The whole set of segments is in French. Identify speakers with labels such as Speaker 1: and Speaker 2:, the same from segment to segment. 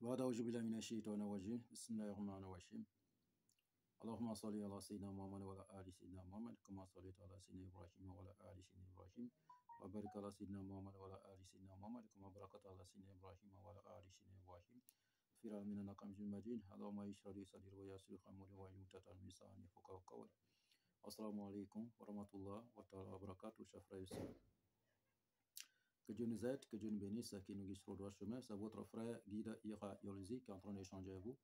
Speaker 1: بعد أعوذ بالله من الشيطان الرجيم بسم الله الرحمن الرحيم اللهم صل على سيدنا محمد وعلى آل سيدنا محمد كما صليت على سيدنا إبراهيم وعلى آل سيدنا إبراهيم وبارك على سيدنا محمد وعلى آل سيدنا محمد كما باركت على سيدنا إبراهيم وعلى آل سيدنا إبراهيم في العالمين إنك حميد مجيد اللهم اشرح لي صدري ويسر لي أمري واحلل عقدة من لساني يفقهوا قولي. Assalamu alaikum wa rahmatullah wa ta'ala wa barakatuh, chers frères et sœurs. Que Dieu nous aide, que Dieu nous bénisse, qu'il nous guide sur le droit chemin. C'est votre frère guide Ira Yolzi qui est en train d'échanger avec vous.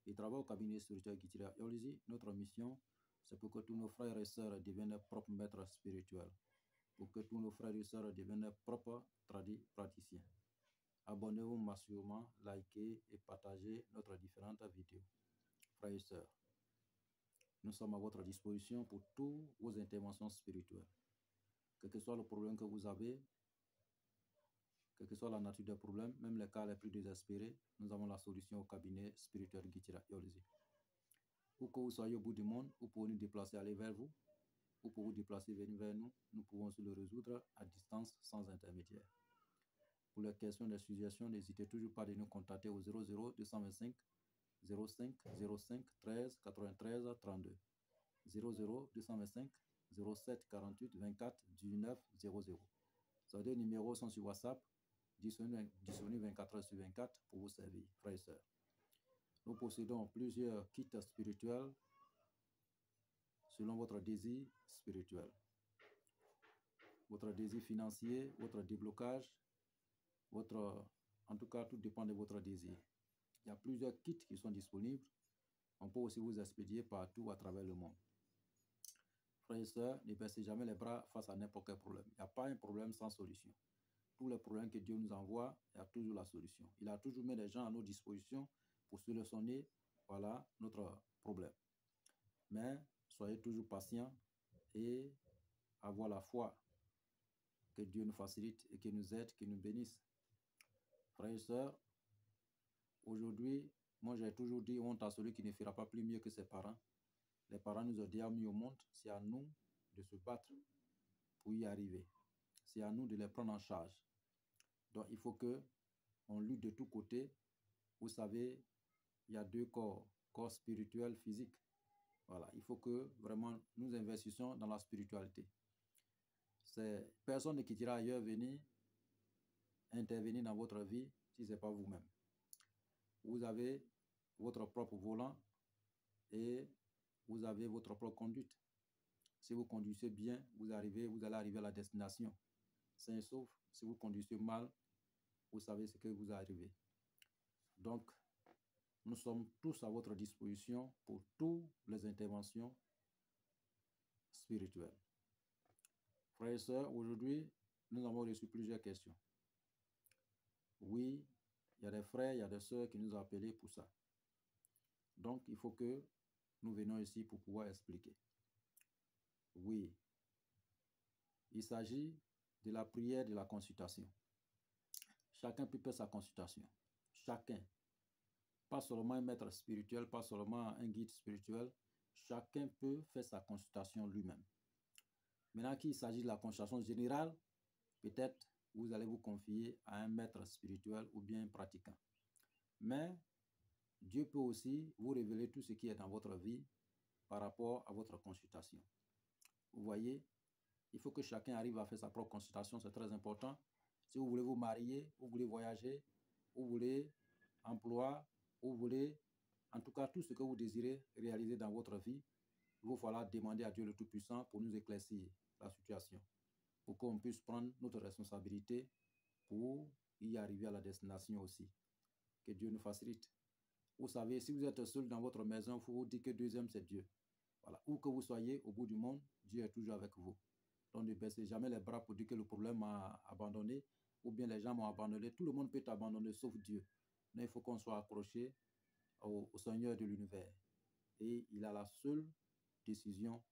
Speaker 1: Il travaille au cabinet spirituel Guitira Yolzi. Notre mission, c'est pour que tous nos frères et sœurs deviennent propres maîtres spirituels. Pour que tous nos frères et sœurs deviennent propres praticiens. Abonnez-vous massivement, likez et partagez notre différentes vidéos. Frères et sœurs, nous sommes à votre disposition pour toutes vos interventions spirituelles. Quel que soit le problème que vous avez, quelle que soit la nature des problèmes, même les cas les plus désespérés, nous avons la solution au cabinet spirituel Guitira Yolzi. Où que vous soyez au bout du monde, vous pouvez nous déplacer, aller vers vous, ou pour vous déplacer, venir vers nous, nous pouvons se le résoudre à distance sans intermédiaire. Pour les questions de suggestions, n'hésitez toujours pas à nous contacter au 00 225 05 05 13 93 32 00 225 07 48 24 19 00. Ces deux numéros sont sur WhatsApp, disponibles 24 heures sur 24 pour vous servir, frères et sœurs. Nous possédons plusieurs kits spirituels selon votre désir spirituel, votre désir financier, votre déblocage, en tout cas, tout dépend de votre désir. Il y a plusieurs kits qui sont disponibles. On peut aussi vous expédier partout à travers le monde. Frères et sœurs, ne baissez jamais les bras face à n'importe quel problème. Il n'y a pas un problème sans solution. Tous les problèmes que Dieu nous envoie, il y a toujours la solution. Il a toujours mis des gens à nos dispositions pour solutionner, voilà, notre problème. Mais soyez toujours patients et avoir la foi que Dieu nous facilite et qu'il nous aide, qu'il nous bénisse. Frères et sœurs, aujourd'hui, moi j'ai toujours dit honte à celui qui ne fera pas plus mieux que ses parents. Les parents nous ont déjà mis au monde, c'est à nous de se battre pour y arriver. C'est à nous de les prendre en charge. Donc il faut que on lutte de tous côtés. Vous savez, il y a deux corps spirituel, physique. Voilà, il faut que vraiment nous investissions dans la spiritualité. Personne ne quittera ailleurs venir intervenir dans votre vie si ce n'est pas vous-même. Vous avez votre propre volant et vous avez votre propre conduite. Si vous conduisez bien, vous allez arriver à la destination. Sain et sauf, si vous conduisez mal, vous savez ce que vous arrivez. Donc, nous sommes tous à votre disposition pour toutes les interventions spirituelles. Frères et sœurs, aujourd'hui, nous avons reçu plusieurs questions. Oui, il y a des frères, il y a des sœurs qui nous ont appelés pour ça. Donc, il faut que nous venions ici pour pouvoir expliquer. Oui, il s'agit de la prière de la consultation. Chacun peut faire sa consultation. Chacun. Pas seulement un maître spirituel, pas seulement un guide spirituel. Chacun peut faire sa consultation lui-même. Maintenant qu'il s'agit de la consultation générale, peut-être vous allez vous confier à un maître spirituel ou bien un pratiquant. Mais Dieu peut aussi vous révéler tout ce qui est dans votre vie par rapport à votre consultation. Vous voyez, il faut que chacun arrive à faire sa propre consultation, c'est très important. Si vous voulez vous marier, vous voulez voyager, vous voulez emploi, vous voulez, en tout cas, tout ce que vous désirez réaliser dans votre vie, il va falloir demander à Dieu le Tout-Puissant pour nous éclaircir la situation, pour qu'on puisse prendre notre responsabilité pour y arriver à la destination aussi. Que Dieu nous facilite. Vous savez, si vous êtes seul dans votre maison, il faut vous dire que deuxième, c'est Dieu. Voilà. Où que vous soyez au bout du monde, Dieu est toujours avec vous. Donc ne baissez jamais les bras pour dire que le problème m'a abandonné ou bien les gens m'ont abandonné. Tout le monde peut t'abandonner sauf Dieu. Mais il faut qu'on soit accroché au Seigneur de l'univers. Et il a la seule décision,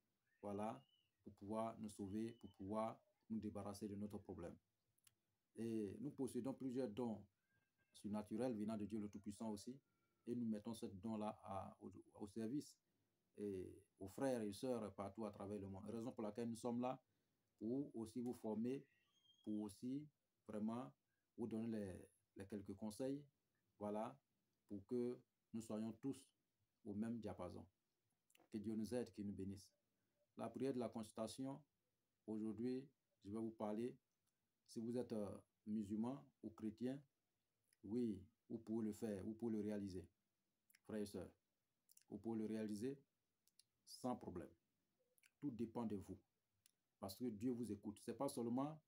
Speaker 1: voilà, pour pouvoir nous sauver, pour pouvoir nous débarrasser de notre problème. Et nous possédons plusieurs dons surnaturels venant de Dieu le Tout-Puissant aussi. Et nous mettons ce don-là au service et aux frères et sœurs partout à travers le monde. Raison pour laquelle nous sommes là, pour aussi vous former, pour aussi vraiment vous donner les quelques conseils, voilà, pour que nous soyons tous au même diapason. Que Dieu nous aide, qu'il nous bénisse. La prière de la consultation, aujourd'hui, je vais vous parler, si vous êtes musulman ou chrétien, oui, vous pouvez le faire, vous pouvez le réaliser, frères et sœurs. Vous pouvez le réaliser sans problème. Tout dépend de vous. Parce que Dieu vous écoute. Ce n'est pas seulement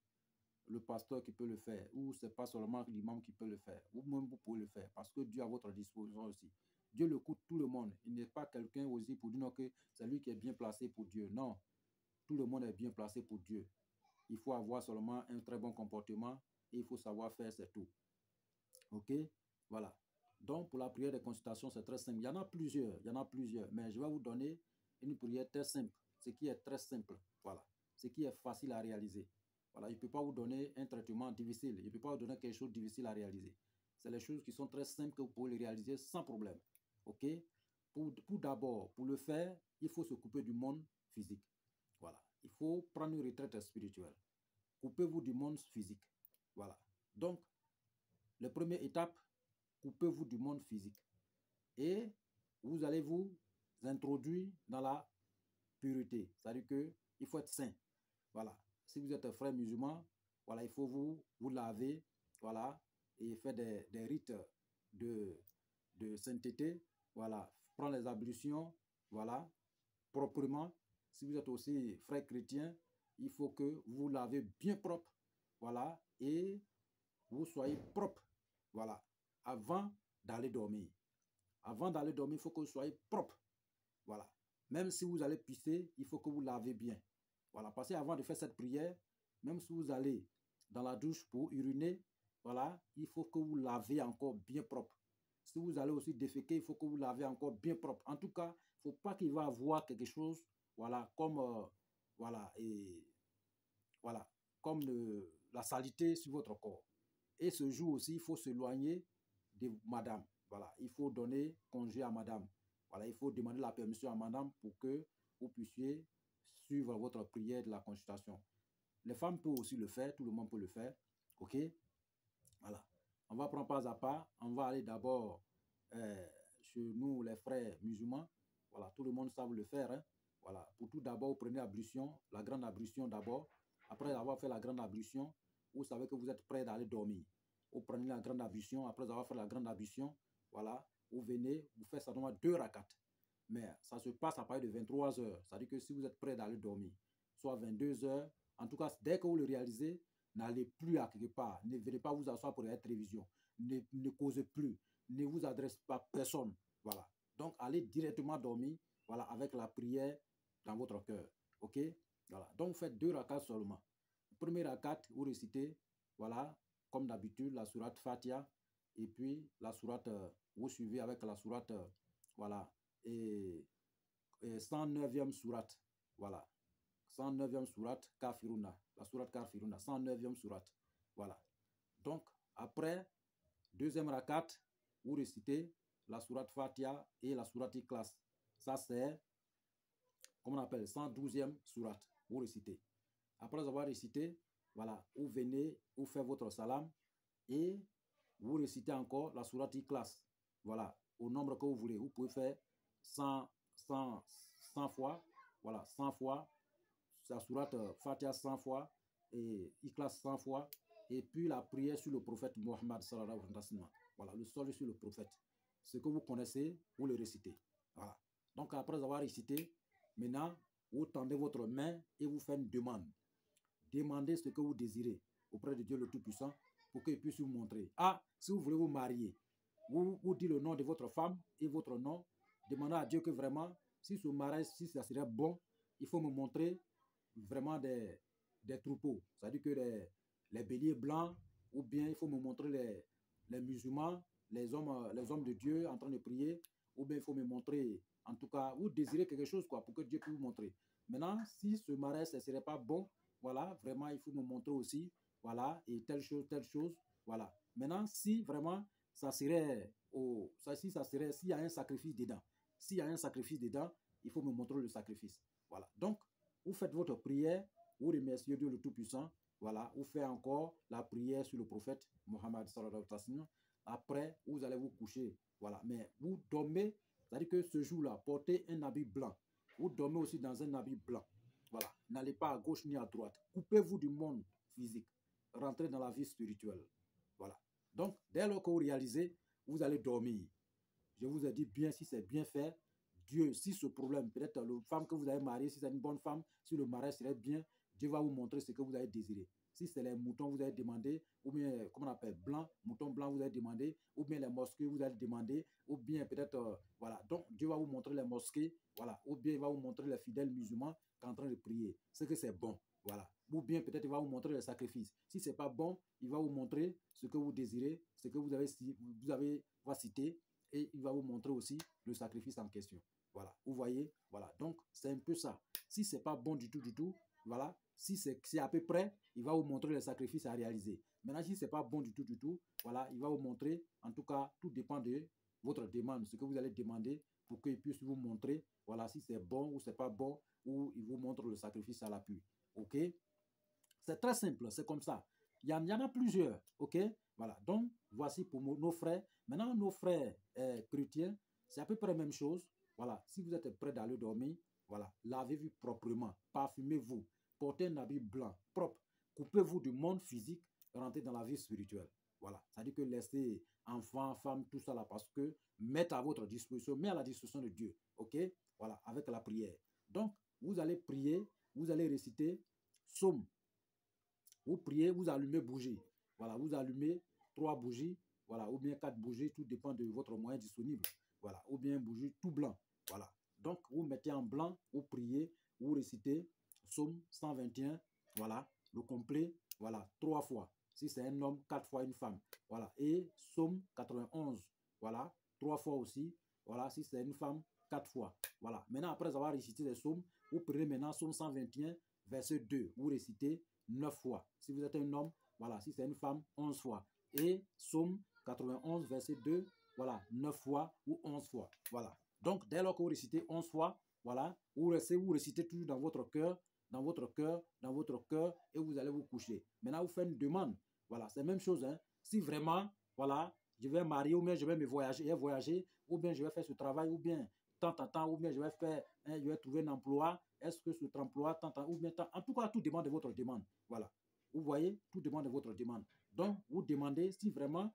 Speaker 1: le pasteur qui peut le faire, ou ce n'est pas seulement l'imam qui peut le faire. Vous-même, vous pouvez le faire, parce que Dieu a votre disposition aussi. Dieu écoute tout le monde. Il n'est pas quelqu'un aussi pour dire non, que c'est lui qui est bien placé pour Dieu. Non, tout le monde est bien placé pour Dieu. Il faut avoir seulement un très bon comportement et il faut savoir faire, c'est tout. Ok? Voilà. Donc, pour la prière de consultation, c'est très simple. Il y en a plusieurs, mais je vais vous donner une prière très simple, ce qui est très simple. Voilà. Ce qui est facile à réaliser. Voilà. Je ne peux pas vous donner un traitement difficile. Je ne peux pas vous donner quelque chose de difficile à réaliser. C'est les choses qui sont très simples que vous pouvez les réaliser sans problème. Ok? Pour d'abord, pour le faire, il faut se couper du monde physique. Voilà. Il faut prendre une retraite spirituelle. Coupez-vous du monde physique. Voilà. Donc, la première étape, coupez-vous du monde physique. Et vous allez vous introduire dans la pureté. C'est-à-dire qu'il faut être saint. Voilà. Si vous êtes un frère musulman, voilà, il faut vous laver, voilà, et faire des rites de sainteté, voilà, prendre les ablutions, voilà, proprement. Si vous êtes aussi frère chrétien, il faut que vous lavez bien propre, voilà, et vous soyez propre, voilà, avant d'aller dormir. Avant d'aller dormir, il faut que vous soyez propre, voilà. Même si vous allez pisser, il faut que vous lavez bien. Voilà, parce qu'avant de faire cette prière, même si vous allez dans la douche pour uriner, voilà, il faut que vous lavez encore bien propre. Si vous allez aussi déféquer, il faut que vous lavez encore bien propre. En tout cas, il ne faut pas qu'il va avoir quelque chose, voilà, comme, voilà, et voilà, comme la saleté sur votre corps. Et ce jour aussi, il faut s'éloigner de madame. Voilà, il faut donner congé à madame. Voilà, il faut demander la permission à madame pour que vous puissiez suivre votre prière de la consultation. Les femmes peuvent aussi le faire, tout le monde peut le faire. Ok? Voilà. On va prendre pas à pas. On va aller d'abord chez nous, les frères musulmans. Voilà, tout le monde sait le faire. Hein? Voilà. Pour tout d'abord, vous prenez l'ablution, la grande ablution d'abord. Après avoir fait la grande ablution, vous savez que vous êtes prêt d'aller dormir. Vous prenez la grande ablution. Après avoir fait la grande ablution, voilà, vous venez, vous faites simplement 2 rakats. Mais ça se passe à partir de 23 heures. C'est-à-dire que si vous êtes prêt d'aller dormir, soit 22 heures, en tout cas, dès que vous le réalisez, n'allez plus à quelque part. Ne venez pas vous asseoir pour la télévision. Ne causez plus. Ne vous adressez pas à personne. Voilà. Donc, allez directement dormir, voilà, avec la prière dans votre cœur. OK? Voilà. Donc, faites 2 rakats seulement. Le premier rakat, vous récitez, voilà, comme d'habitude, la sourate Fatiha. Et puis, la sourate, vous suivez avec la sourate, voilà, et 109e sourate. Voilà. 109e sourate Kafiruna. La sourate Kafiruna. 109e sourate. Voilà. Donc, après, deuxième rakat, vous récitez la sourate Fatiha et la sourate Ikhlas. Ça, c'est, comment on appelle, 112e sourate. Vous récitez. Après avoir récité, voilà, vous venez, vous faites votre salam et vous récitez encore la sourate Ikhlas. Voilà, au nombre que vous voulez. Vous pouvez faire 100 fois. Voilà, 100 fois. La sourate Fatiha 100 fois et Ikhlas 100 fois. Et puis la prière sur le prophète Mohammed sallallahu alayhi wa sallam. Voilà, le salut sur le prophète. Ce que vous connaissez, vous le récitez. Voilà. Donc après avoir récité, maintenant, vous tendez votre main et vous faites une demande. Demandez ce que vous désirez auprès de Dieu le Tout-Puissant pour qu'il puisse vous montrer. Ah, si vous voulez vous marier, vous dites le nom de votre femme et votre nom. Demandez à Dieu que vraiment, si ce mariage, si ça serait bon, il faut me montrer vraiment des troupeaux. C'est-à-dire que les béliers blancs, ou bien il faut me montrer les musulmans, les hommes de Dieu en train de prier, ou bien il faut me montrer, en tout cas, vous désirez quelque chose, quoi, pour que Dieu puisse vous montrer. Maintenant, si ce mariage ne serait pas bon, voilà, vraiment, il faut me montrer aussi, voilà, et telle chose, voilà. Maintenant, si vraiment, ça serait, s'il y a un sacrifice dedans, il faut me montrer le sacrifice. Voilà. Donc, vous faites votre prière, vous remerciez Dieu le Tout-Puissant, voilà, vous faites encore la prière sur le prophète Mohammed sallallahu alayhi wa sallam. après, vous allez vous coucher. Voilà. Mais vous dormez, c'est-à-dire que ce jour-là, portez un habit blanc. Vous dormez aussi dans un habit blanc. Voilà. N'allez pas à gauche ni à droite. Coupez-vous du monde physique. Rentrez dans la vie spirituelle. Voilà. Donc, dès lors que vous réalisez, vous allez dormir. Je vous ai dit bien, si c'est bien fait, Dieu, si ce problème, peut-être la femme que vous avez mariée, si c'est une bonne femme, si le mariage serait bien, Dieu va vous montrer ce que vous avez désiré. Si c'est les moutons, vous avez demandé, ou bien, comment on appelle, blanc, mouton blanc, vous avez demandé, ou bien les mosquées, vous avez demandé, ou bien peut-être, voilà. Donc, Dieu va vous montrer les mosquées, voilà, ou bien il va vous montrer les fidèles musulmans qui sont en train de prier. C'est que c'est bon, voilà. Ou bien peut-être il va vous montrer les sacrifices. Si ce n'est pas bon, il va vous montrer ce que vous désirez, ce que vous avez cité, et il va vous montrer aussi le sacrifice en question. Voilà, vous voyez, voilà. Donc, c'est un peu ça. Si ce n'est pas bon du tout, voilà, si c'est à peu près, il va vous montrer les sacrifices à réaliser. Maintenant, si ce n'est pas bon du tout, voilà, il va vous montrer, en tout cas, tout dépend de votre demande, ce que vous allez demander pour qu'il puisse vous montrer, voilà, si c'est bon ou c'est pas bon, ou il vous montre le sacrifice à l'appui. OK? C'est très simple, c'est comme ça. Il y en a plusieurs, ok? Voilà, donc voici pour nos frères. Maintenant, nos frères chrétiens, c'est à peu près la même chose. Voilà, si vous êtes prêts d'aller dormir, voilà, lavez-vous proprement, parfumez-vous, portez un habit blanc, propre, coupez-vous du monde physique, rentrez dans la vie spirituelle. Voilà, c'est-à-dire que laissez enfants, femmes, tout ça là, parce que mettez à votre disposition, mettez à la disposition de Dieu, ok? Voilà, avec la prière. Donc, vous allez prier, vous allez réciter Psaume. Vous priez, vous allumez bougie. Voilà, vous allumez 3 bougies, voilà, ou bien 4 bougies, tout dépend de votre moyen disponible. Voilà, ou bien bougie tout blanc. Voilà. Donc, vous mettez en blanc, vous priez, vous récitez Psaume 121, voilà, le complet, voilà, 3 fois. Si c'est un homme, 4 fois une femme. Voilà, et Psaume 91, voilà, 3 fois aussi. Voilà, si c'est une femme, 4 fois. Voilà. Maintenant, après avoir récité les psaumes, vous prenez maintenant Psaume 121, verset 2. Vous récitez 9 fois. Si vous êtes un homme, voilà, si c'est une femme, 11 fois. Et Psaume 91, verset 2, voilà, 9 fois ou 11 fois. Voilà. Donc, dès lors que vous récitez 11 fois, voilà, vous récitez toujours dans votre cœur, dans votre cœur, dans votre cœur, et vous allez vous coucher. Maintenant, vous faites une demande. Voilà, c'est la même chose. Hein. Si vraiment, voilà, je vais marier, ou bien je vais me voyager, ou bien je vais faire ce travail, ou bien tant, ou bien je vais faire, hein, je vais trouver un emploi, est-ce que cet emploi, tant, ou bien tant, en tout cas, tout dépend de votre demande. Voilà. Vous voyez, tout dépend de votre demande. Donc, vous demandez si vraiment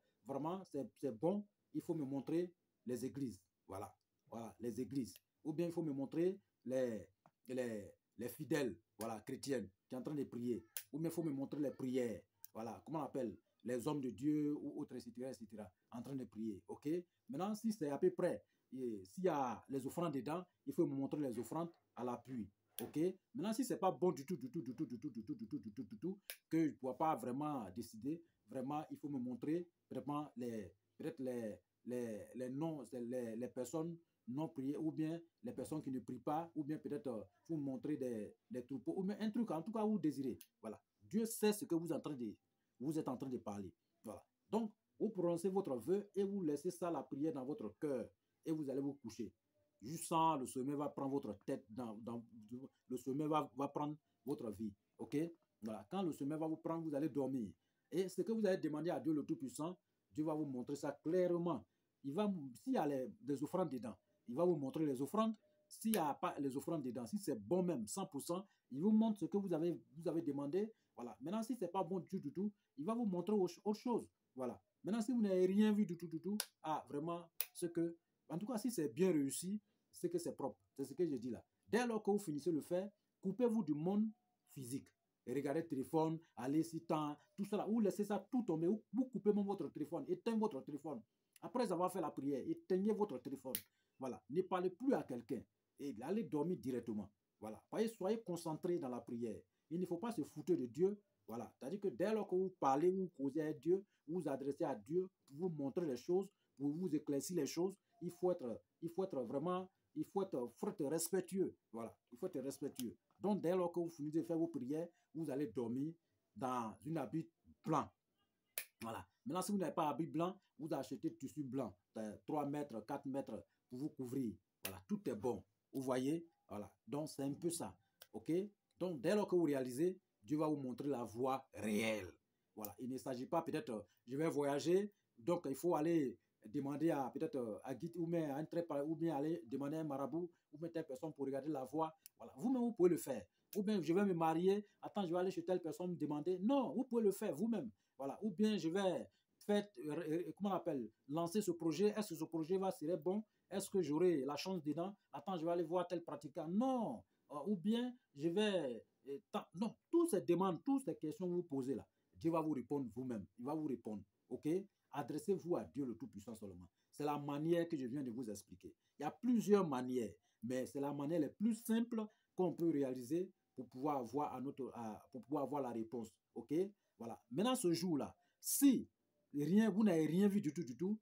Speaker 1: c'est bon, il faut me montrer les églises. Voilà. Voilà, les églises. Ou bien il faut me montrer les fidèles, voilà, chrétiennes, qui sont en train de prier. Ou bien il faut me montrer les prières. Voilà, comment on appelle? Les hommes de Dieu ou autres, etc., en train de prier. OK? Maintenant, si c'est à peu près, s'il y a les offrandes dedans, il faut me montrer les offrandes à l'appui. OK? Maintenant, si c'est pas bon du tout, que je ne pourrais pas vraiment décider, vraiment, il faut me montrer vraiment peut-être les noms, les personnes non priées, ou bien les personnes qui ne prient pas, ou bien peut-être vous montrer des troupeaux, ou bien un truc, en tout cas, vous désirez. Voilà. Dieu sait ce que vous êtes en train de parler. Voilà. Donc, vous prononcez votre vœu et vous laissez ça, la prière, dans votre cœur, et vous allez vous coucher. Juste ça, le sommeil va prendre votre tête, le sommeil va prendre votre vie. OK? Voilà. Quand le sommeil va vous prendre, vous allez dormir. Et ce que vous allez demander à Dieu le Tout-Puissant, Dieu va vous montrer ça clairement. S'il y a des offrandes dedans, il va vous montrer les offrandes. S'il n'y a pas les offrandes dedans, si c'est bon même, 100%, il vous montre ce que vous avez demandé. Voilà. Maintenant, si ce n'est pas bon du tout, il va vous montrer autre chose. Voilà. Maintenant, si vous n'avez rien vu du tout, vraiment, en tout cas, si c'est bien réussi, c'est que c'est propre. C'est ce que je dis là. Dès lors que vous finissez le faire, coupez-vous du monde physique. Et regardez le téléphone, allez si tant, tout ça là, vous laissez ça tout tomber, vous coupez même votre téléphone, éteignez votre téléphone. Après avoir fait la prière, éteignez votre téléphone. Voilà, ne parlez plus à quelqu'un et allez dormir directement. Voilà, soyez concentrés dans la prière. Il ne faut pas se foutre de Dieu. Voilà, c'est-à-dire que dès lors que vous parlez, vous causez à Dieu, vous vous adressez à Dieu, pour vous montrer les choses, pour vous éclaircir les choses, il faut être respectueux. Voilà, il faut être respectueux. Donc, dès lors que vous finissez de faire vos prières, vous allez dormir dans une habit blanc. Voilà. Maintenant, si vous n'avez pas habit blanc, vous achetez tissu blanc, 3 mètres, 4 mètres pour vous couvrir. Voilà, tout est bon. Vous voyez? Voilà. Donc, c'est un peu ça. OK? Donc, dès lors que vous réalisez, Dieu va vous montrer la voie réelle. Voilà. Il ne s'agit pas peut-être, je vais voyager, Donc, il faut aller demander à peut-être à guide ou bien à un trait, ou bien aller demander à un marabout ou bien telle personne pour regarder la voie. Voilà, vous-même, vous pouvez le faire. Ou bien, je vais me marier, attends, je vais aller chez telle personne me demander. Non, vous pouvez le faire vous-même. Voilà, ou bien je vais faire, comment on appelle, lancer ce projet. Est-ce que ce projet serait bon? Est-ce que j'aurai la chance dedans? Attends, je vais aller voir tel pratiquant. Non. Ou bien, je vais... non, toutes ces demandes, toutes ces questions que vous posez là, Dieu va vous répondre vous-même. Il va vous répondre. OK? Adressez-vous à Dieu le Tout-Puissant seulement. C'est la manière que je viens de vous expliquer. Il y a plusieurs manières, mais c'est la manière la plus simple qu'on peut réaliser pour pouvoir avoir la réponse. OK? Voilà. Maintenant, ce jour-là, si vous n'avez rien vu du tout,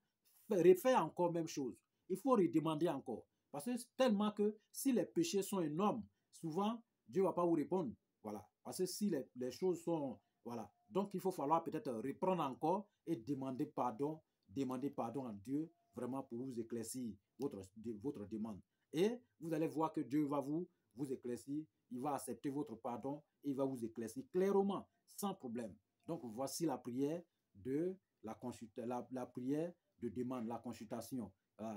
Speaker 1: refaites encore même chose. Il faut redemander encore. Parce que tellement que si les péchés sont énormes, souvent, Dieu ne va pas vous répondre. Voilà. Parce que si les choses sont... Voilà. Donc, il faut falloir peut-être reprendre encore et demander pardon à Dieu vraiment pour vous éclaircir votre demande. Et vous allez voir que Dieu va vous éclaircir, il va accepter votre pardon et il va vous éclaircir clairement, sans problème. Donc, voici la prière de la prière de demande, la consultation.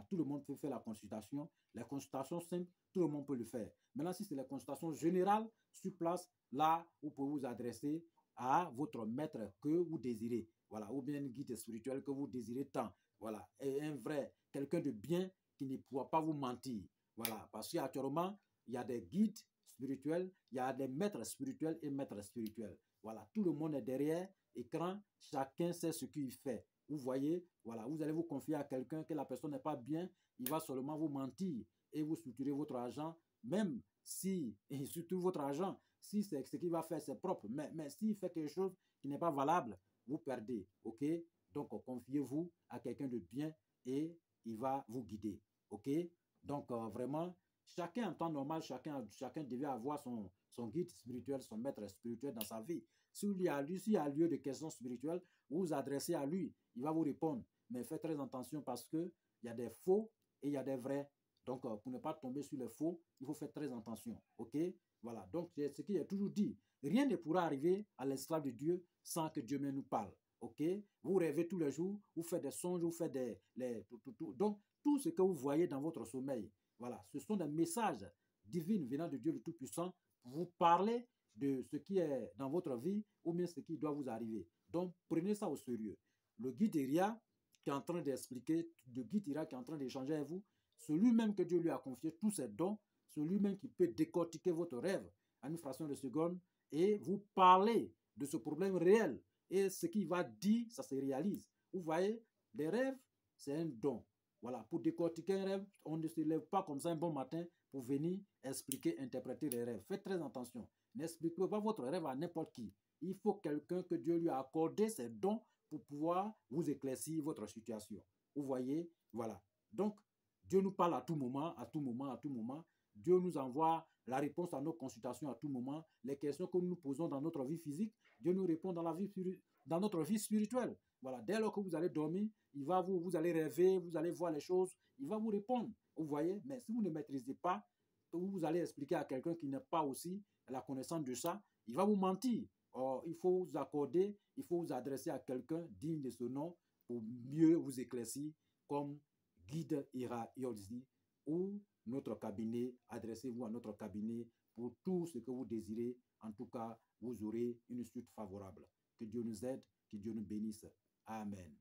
Speaker 1: Tout le monde peut faire la consultation. Les consultations simples, tout le monde peut le faire. Maintenant, si c'est la consultation générale, sur place, là, vous pouvez vous adresser à votre maître que vous désirez. Voilà, ou bien un guide spirituel que vous désirez tant. Voilà, et un vrai, quelqu'un de bien qui ne pourra pas vous mentir. Voilà, parce qu'actuellement, il y a des guides spirituels, il y a des maîtres spirituels et maîtres spirituels. Voilà, tout le monde est derrière écran, chacun sait ce qu'il fait. Vous voyez, voilà, vous allez vous confier à quelqu'un que la personne n'est pas bien, il va seulement vous mentir et vous structurer votre argent, même si, et surtout votre argent, si c'est ce qu'il va faire, c'est propre. Mais s'il fait quelque chose qui n'est pas valable, vous perdez. OK? Donc, confiez-vous à quelqu'un de bien et il va vous guider. OK? Donc, vraiment, chacun en temps normal, chacun devait avoir son guide spirituel, son maître spirituel dans sa vie. S'il y a lieu de questions spirituelles, vous vous adressez à lui, il va vous répondre. Mais faites très attention parce qu'il y a des faux et il y a des vrais. Donc, pour ne pas tomber sur les faux, il faut faire très attention. OK? Voilà. Donc, c'est ce qu'il a toujours dit. Rien ne pourra arriver à l'esclave de Dieu sans que Dieu même nous parle. OK? Vous rêvez tous les jours, vous faites des songes, vous faites tout. Donc, tout ce que vous voyez dans votre sommeil, voilà, ce sont des messages divins venant de Dieu le Tout-Puissant pour vous parler de ce qui est dans votre vie ou bien ce qui doit vous arriver. Donc, prenez ça au sérieux. Le guide Iria qui est en train d'expliquer, le guide Iria qui est en train d'échanger avec vous, celui-même que Dieu lui a confié tous ses dons, celui-même qui peut décortiquer votre rêve en une fraction de seconde et vous parler de ce problème réel. Et ce qu'il va dire, ça se réalise. Vous voyez, les rêves, c'est un don. Voilà, pour décortiquer un rêve, on ne se lève pas comme ça un bon matin pour venir expliquer, interpréter les rêves. Faites très attention. N'expliquez pas votre rêve à n'importe qui. Il faut quelqu'un que Dieu lui a accordé ses dons pour pouvoir vous éclaircir votre situation. Vous voyez, voilà. Donc, Dieu nous parle à tout moment, à tout moment, à tout moment. Dieu nous envoie la réponse à nos consultations à tout moment. Les questions que nous nous posons dans notre vie physique, Dieu nous répond dans notre vie spirituelle. Voilà, dès lors que vous allez dormir, vous allez rêver, vous allez voir les choses, il va vous répondre. Vous voyez, mais si vous ne maîtrisez pas, vous allez expliquer à quelqu'un qui n'a pas aussi la connaissance de ça, il va vous mentir. Or, il faut vous accorder, il faut vous adresser à quelqu'un digne de ce nom pour mieux vous éclaircir, comme guide Ira Yolzi ou notre cabinet. Adressez-vous à notre cabinet pour tout ce que vous désirez. En tout cas, vous aurez une suite favorable. Que Dieu nous aide, que Dieu nous bénisse. Amen.